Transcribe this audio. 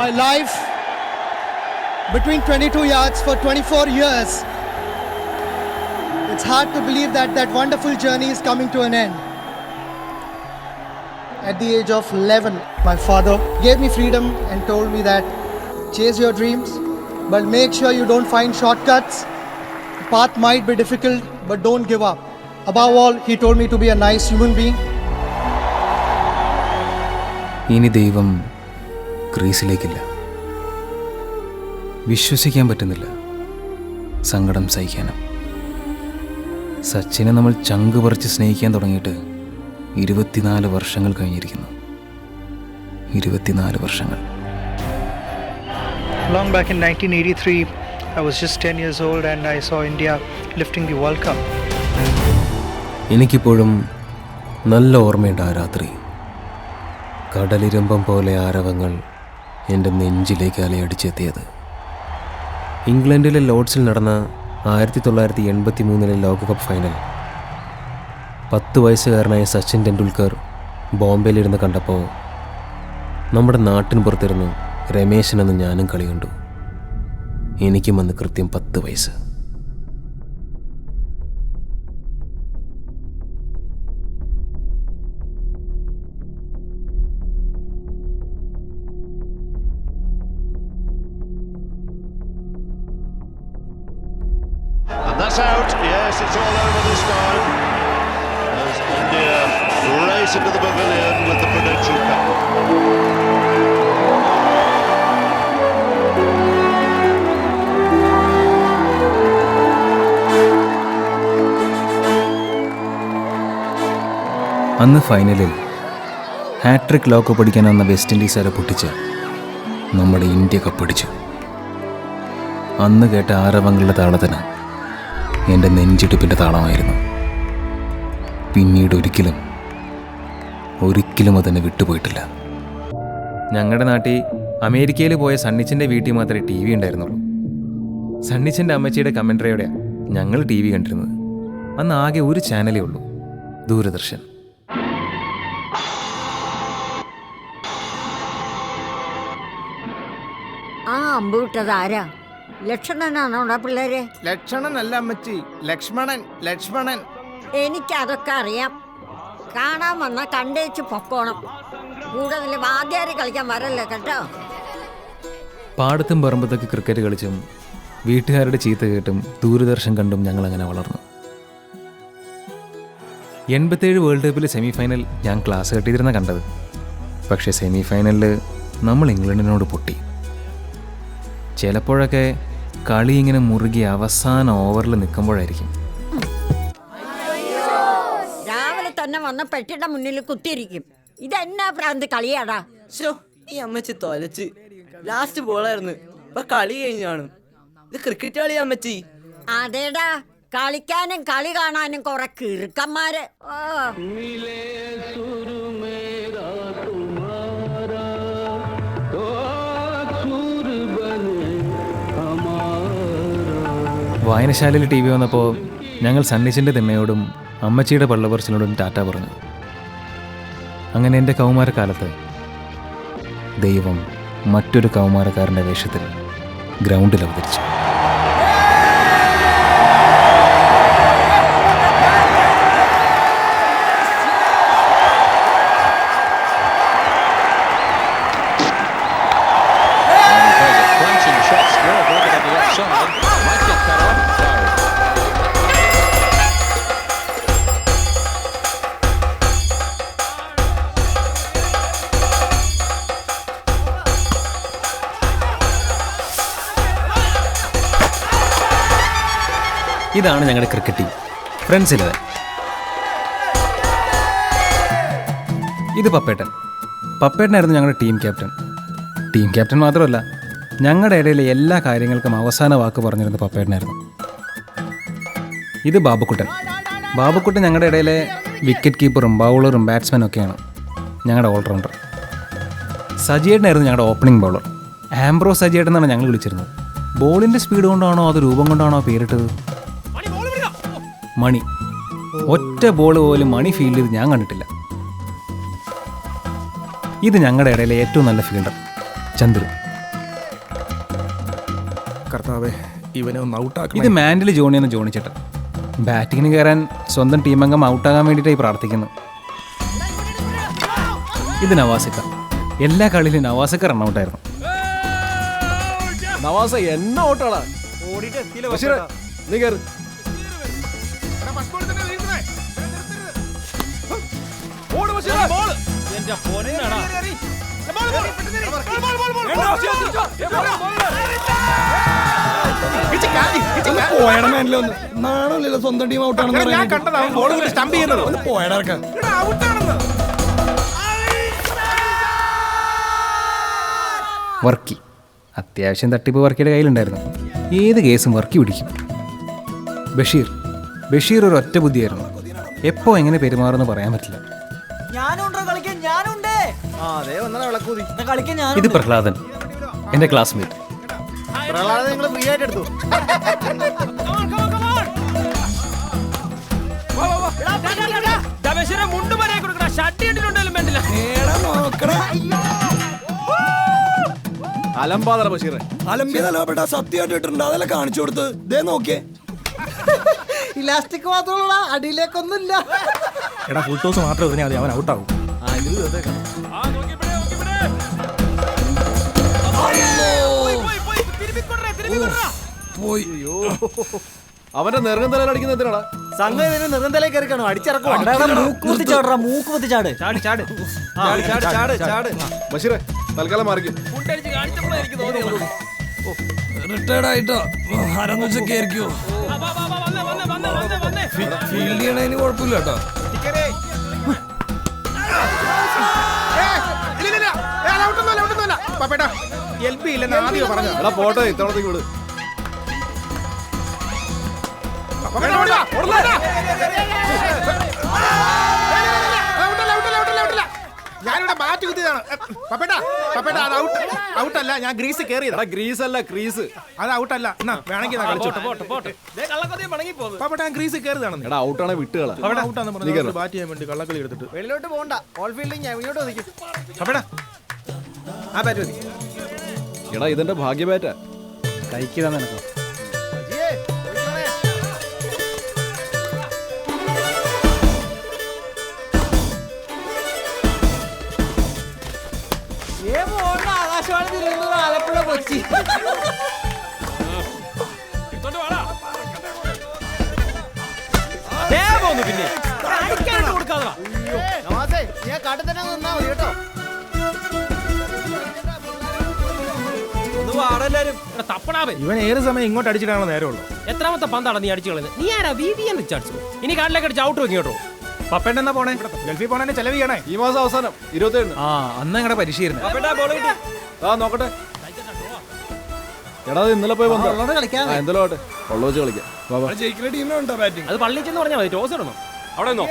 My life between 22 yards for 24 years. It's hard to believe that that wonderful journey is coming to an end. At the age of 11, my father gave me freedom and told me that chase your dreams, but make sure you don't find shortcuts. The path might be difficult, but don't give up. Above all, he told me to be a nice human being. ഇനി ദൈവം ക്രീസിലേക്കില്ല. വിശ്വസിക്കാൻ പറ്റുന്നില്ല, സങ്കടം സഹിക്കാനും. സച്ചിനെ നമ്മൾ ചങ്ക് പറിച്ച് സ്നേഹിക്കാൻ തുടങ്ങിയിട്ട് 24 വർഷങ്ങൾ കഴിഞ്ഞിരിക്കുന്നു. 24 വർഷങ്ങൾ. Long back in 1983, I was just 10 years old and I saw India lifting the World Cup. എനിക്കിപ്പോഴും നല്ല ഓർമ്മയുണ്ട് ആ രാത്രി. കടലിരമ്പം പോലെ ആരവങ്ങൾ എൻ്റെ നെഞ്ചിലേക്ക് അലയടിച്ചെത്തിയത്. ഇംഗ്ലണ്ടിലെ ലോർഡ്സിൽ നടന്ന 1983 ലോകകപ്പ് ഫൈനൽ. 10 വയസ്സുകാരനായ സച്ചിൻ ടെണ്ടുൽക്കർ ബോംബെയിലിരുന്ന് കണ്ടപ്പോൾ നമ്മുടെ നാട്ടിന് പുറത്തിരുന്ന് രമേശൻ എന്ന് ഞാനും കളി കണ്ടു. എനിക്കും അന്ന് കൃത്യം 10 വയസ്സ്. And that's out. Yes, it's all over this time. As India race into the pavilion with the Prudential Cup. അന്ന് ഫൈനലിൽ ഹാട്രിക് ലോക്കപ്പ് അടിക്കാൻ വന്ന വെസ്റ്റ് ഇൻഡീസുകാരെ പൊട്ടിച്ച് നമ്മുടെ ഇന്ത്യ കപ്പടിച്ചു. അന്ന് കേട്ട ആരവങ്ങളുടെ താളത്തിന് എൻ്റെ നെഞ്ചിടിപ്പിൻ്റെ താളമായിരുന്നു. പിന്നീട് ഒരിക്കലും അതെന്നെ വിട്ടുപോയിട്ടില്ല. ഞങ്ങളുടെ നാട്ടിൽ അമേരിക്കയിൽ പോയ സണ്ണിച്ചൻ്റെ വീട്ടിൽ മാത്രമേ ടി വി ഉണ്ടായിരുന്നുള്ളൂ. സണ്ണിച്ചൻ്റെ അമ്മച്ചിയുടെ കമൻട്രിയോടെയാണ് ഞങ്ങൾ ടി വി കണ്ടിരുന്നത്. അന്ന് ആകെ ഒരു ചാനലേ ഉള്ളൂ, ദൂരദർശൻ. ആ അമ്പൂട്ടത് ആരാ? ലക്ഷണനാണോടാ പിള്ളേരെ? ലക്ഷണനല്ല അമ്മച്ചി, ലക്ഷ്മണൻ. എനിക്കതൊക്കെ അറിയാം. കാണാൻ വന്ന കണ്ടേച്ച് പൊക്കോണം. കൂടുതൽ വാദ്യാരി കളിക്കാൻ വരല്ലേ കേട്ടോ. പാടത്തും പറമ്പത്തൊക്കെ ക്രിക്കറ്റ് കളിച്ചും വീട്ടുകാരുടെ ചീത്ത കേട്ടും ദൂരദർശൻ കണ്ടും ഞങ്ങളങ്ങനെ വളർന്നു. 87 വേൾഡ് കപ്പിലെ സെമി ഫൈനൽ ഞാൻ ക്ലാസ് കെട്ടിയിരുന്ന കണ്ടത്. പക്ഷേ സെമി ഫൈനലിൽ നമ്മൾ ഇംഗ്ലണ്ടിനോട് പൊട്ടി. ചിലപ്പോഴൊക്കെ കളി ഇങ്ങനെ മുറുകി അവസാന ഓവറിൽ നിൽക്കുമ്പോഴായിരിക്കും രാവിലെ തന്നെ വന്ന പെട്ടിയുടെ മുന്നിൽ കുത്തിയിരിക്കും. ഇതെന്നാ പ്രാന്ത് കളിയാടാ? ഈ അമ്മച്ചി തൊലച്ച്. ലാസ്റ്റ് ബോളായിരുന്നു, ഇപ്പൊ കളി കഴിഞ്ഞാണ്. ഇത് ക്രിക്കറ്റ് കളി അമ്മച്ചി. അതേടാ, കളിക്കാനും കളി കാണാനും കുറെ കിറുക്കന്മാര്. വായനശാലയിൽ ടി വി വന്നപ്പോൾ ഞങ്ങൾ സണ്ണിച്ചിൻ്റെ തിണ്ണയോടും അമ്മച്ചിയുടെ പള്ളപറിച്ചിനോടും ടാറ്റ പറഞ്ഞു. അങ്ങനെ എൻ്റെ കൗമാരക്കാലത്ത് ദൈവം മറ്റൊരു കൗമാരക്കാരൻ്റെ വേഷത്തിൽ ഗ്രൗണ്ടിൽ അവതരിച്ചു. ഇതാണ് ഞങ്ങളുടെ ക്രിക്കറ്റ് ടീം, ഫ്രണ്ട്സ് 11. ഇത് പപ്പേട്ടനായിരുന്നു ഞങ്ങളുടെ ടീം ക്യാപ്റ്റൻ മാത്രമല്ല, ഞങ്ങളുടെ ഇടയിലെ എല്ലാ കാര്യങ്ങൾക്കും അവസാന വാക്ക് പറഞ്ഞിരുന്നത് പപ്പേട്ടനായിരുന്നു. ഇത് ബാബുക്കുട്ടൻ ഞങ്ങളുടെ ഇടയിലെ വിക്കറ്റ് കീപ്പറും ബൗളറും ബാറ്റ്സ്മാനും ഒക്കെയാണ്. ഞങ്ങളുടെ ഓൾറൗണ്ടർ. സജിയേട്ടനായിരുന്നു ഞങ്ങളുടെ ഓപ്പണിംഗ് ബൗളർ. ആംബ്രോ സജിയേട്ടൻ എന്നാണ് ഞങ്ങൾ വിളിച്ചിരുന്നത്. ബോളിൻ്റെ സ്പീഡ് കൊണ്ടാണോ അത് രൂപം കൊണ്ടാണോ പേരിട്ടത്? മണി. ഒറ്റ ബോൾ പോലും മണി ഫീൽഡ് ചെയ്ത് ഞാൻ കണ്ടിട്ടില്ല. ഇത് ഞങ്ങളുടെ ഇടയിലെ ഏറ്റവും നല്ല ഫീൽഡർ ചന്ദ്രു. കർത്താവേ ഇവനെ ഒന്ന് ഔട്ടാക്കണം. ഇത് മാൻഡിൽ ജോണി എന്ന് ജോണിച്ചേട്ടൻ. ബാറ്റിങ്ങിന് കയറാൻ സ്വന്തം ടീമംഗം ഔട്ടാകാൻ വേണ്ടിയിട്ടായി പ്രാർത്ഥിക്കുന്നു. ഇത് നവാസിക്ക. എല്ലാ കളിയിലും നവാസിക്ക റണ്ണൗട്ടായിരുന്നു. നവാസ എന്നെ ഔട്ടാടാ. ബഷീറേ, നീ കയറ്. നാണല്ലോ സ്വന്തം ടീം ഔട്ടാണെന്ന് പോയടക്ക. വർക്കി. അത്യാവശ്യം തട്ടിപ്പ് വർക്കിയുടെ കയ്യിലുണ്ടായിരുന്നു. ഏത് കേസും വർക്കി പിടിക്കും. ബഷീർ ഒരു ഒറ്റ ബുദ്ധിയായിരുന്നു. എപ്പോൾ എങ്ങനെ പെരുമാറുമെന്ന് പറയാൻ പറ്റില്ല. ഇത് പ്രഹ്ലാദൻ, എൻ്റെ ക്ലാസ്മേറ്റ്. അലമ്പാതറ ബഷീറെ. അലമ്പിയതല്ല സത്യമായിട്ട് ഇട്ടിട്ടുണ്ട്. അതെല്ലാം കാണിച്ചു കൊടുത്ത് ദേ നോക്കിയേ. ഇലാസ്റ്റിക് മാത്രമുള്ള അടിയിലേക്കൊന്നുമില്ല. എടാ ഫുൾ ടോസ് മാത്രം ഇതിനെ മതി, അവൻ ഔട്ടാവും. അവന്റെ നെറുകം തലയിൽ അടിക്കുന്ന എന്തിനാടാ? സംഗതി നിർത്തലേ കയറിക്കാണോ അടിച്ചിറക്കും. ബഷീറെ തൽക്കാലം മാറിക്കും. റിട്ടയർഡ് ആയിട്ടോ ആരെന്ന് വെച്ചോ. ഫീൽഡ് ചെയ്യണതിന് കുഴപ്പമില്ല കേട്ടോ. എടാ പോട്ടെ, ഇത്തവണത്തേക്ക് വിട്. ഞാനിവിടെ ബാറ്റ് കുത്തിയതാണ്. ഔട്ടല്ല, ഞാൻ ഗ്രീസ് കയറിയതാ. ഗ്രീസ് അല്ല ക്രീസ്. അത് ഔട്ടല്ല. വേണമെങ്കിൽ ഞാൻ ഗ്രീസ് കയറിയതാണ്. എടാ ഔട്ടാണ് വിട്ടുകളാ. ഔട്ടാന്ന് പറഞ്ഞു ബാറ്റ് ചെയ്യാൻ വേണ്ടി കള്ളക്കളി എടുത്തിട്ട് വെളിയിലോട്ട് പോകണ്ട. ഓൾ ഫീൽഡിങ് ഇങ്ങോട്ട് നിൽക്കും. ആ ബാറ്റ് മതി. എടാ ഇതെന്റെ ഭാഗ്യ ബാറ്റാ. കൈക്ക് തന്നെ നിനക്ക്. ആകാശവാണി തിരുവനന്തപുരം, ആലപ്പുഴ, കൊച്ചി. ഞാൻ കാട്ടിൽ തന്നെ നിന്നാ മതി കേട്ടോ. ഇവൻ ഏത് സമയം ഇങ്ങോട്ട് അടിച്ചിട്ടാണോ നേരമുള്ളൂ. എത്രാമത്തെ പന്താണ് നീ അടിച്ചു കളയുന്നത്? നീ ആരാ? വിവിഎൻ റിച്ചാർഡ്സ്. ഇനി കാട്ടിലേക്ക് അടിച്ച് ഔട്ട് വെക്കും കേട്ടോ. പപ്പേട്ട എന്നാ പോണേ? ഗൾഫിൽ പോണേ ചെലവ് ചെയ്യണേ. ഈ മാസം അവസാനം 27. ആ അന്ന് ഞങ്ങളുടെ പരീക്ഷയായിരുന്നു. നോക്കട്ടെ. എടാ ഇന്നലെ പോയി വന്നോ. എന്തായാലും ആട്ടെ, ഉള്ള വെച്ച് കളിക്കാം. അത് പള്ളിയിൽ ചെന്ന് പറഞ്ഞാൽ മതി. ടോസ് ഇടണം. അവിടെ നിന്നോ.